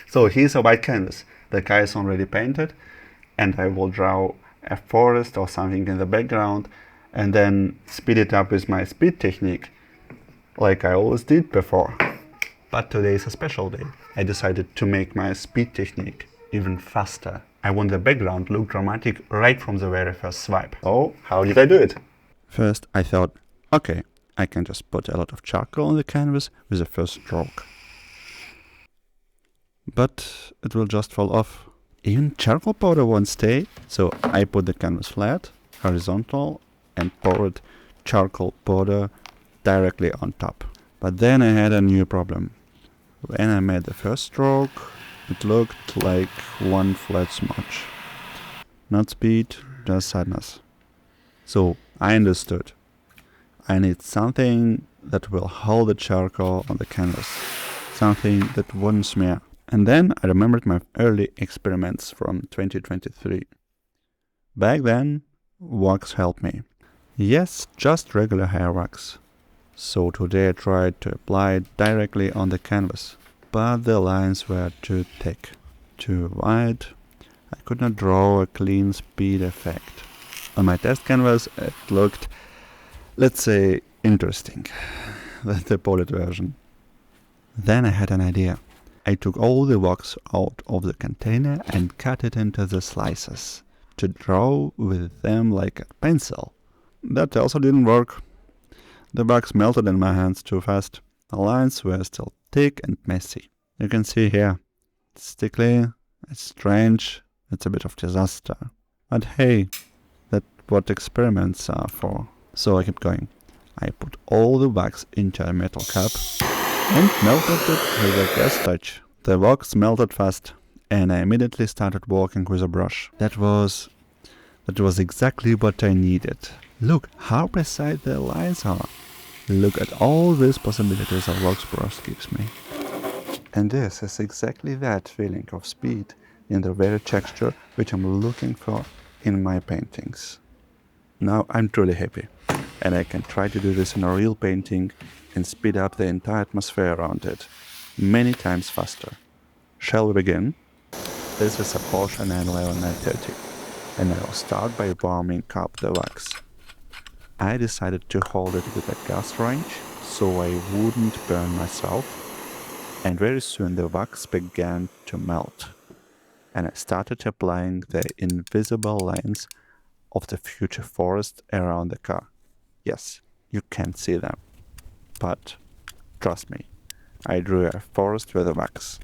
So here's a white canvas. The car is already painted, and I will draw a forest or something in the background and then speed it up with my speed technique, like I always did before. But today is a special day. I decided to make my speed technique even faster. I want the background look dramatic right from the very first swipe. Oh, how did I do it? First I thought, okay, I can just put a lot of charcoal on the canvas with the first stroke. But it will just fall off. Even charcoal powder won't stay, so I put the canvas flat, horizontal, and poured charcoal powder directly on top. But then I had a new problem. When I made the first stroke, it looked like one flat smudge. Not speed, just sadness. So I understood. I need something that will hold the charcoal on the canvas. Something that wouldn't smear. And then I remembered my early experiments from 2023. Back then, wax helped me. Yes, just regular hair wax. So today I tried to apply it directly on the canvas, but the lines were too thick, too wide. I could not draw a clean speed effect. On my test canvas it looked, let's say, interesting, the polished version. Then I had an idea. I took all the wax out of the container and cut it into the slices to draw with them like a pencil. That also didn't work. The wax melted in my hands too fast. The lines were still thick and messy. You can see here, it's sticky, it's strange, it's a bit of disaster. But hey, that's what experiments are for. So I kept going. I put all the wax into a metal cup and melted it with a gas touch. The wax melted fast, and I immediately started working with a brush. That was exactly what I needed. Look how precise the lines are. Look at all these possibilities a wax brush gives me. And this is exactly that feeling of speed in the very texture which I'm looking for in my paintings. Now I'm truly happy, and I can try to do this in a real painting and speed up the entire atmosphere around it many times faster. Shall we begin? This is a Porsche 911 930, and I will start by warming up the wax. I decided to hold it with a gas range so I wouldn't burn myself, and very soon the wax began to melt, and I started applying the invisible lines of the future forest around the car. Yes, you can't see them, but trust me, I drew a forest with the wax.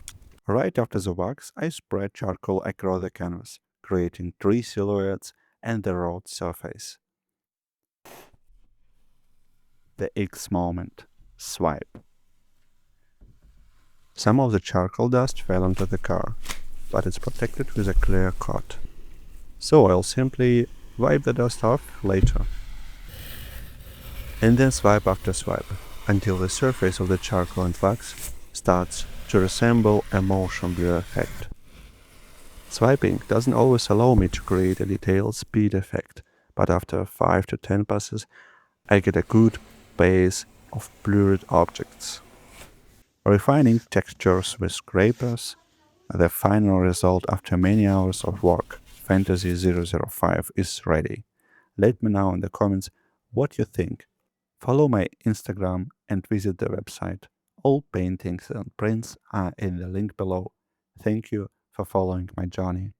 Right after the wax, I spread charcoal across the canvas, creating tree silhouettes and the road surface. The X moment. Swipe. Some of the charcoal dust fell onto the car, but it's protected with a clear coat. So I'll simply wipe the dust off later. And then swipe after swipe, until the surface of the charcoal and wax starts to resemble a motion blur effect. Swiping doesn't always allow me to create a detailed speed effect, but after 5 to 10 passes I get a good base of blurred objects. Refining textures with scrapers, the final result after many hours of work, Fantasy 005 is ready. Let me know in the comments what you think. Follow my Instagram and visit the website. All paintings and prints are in the link below. Thank you for following my journey.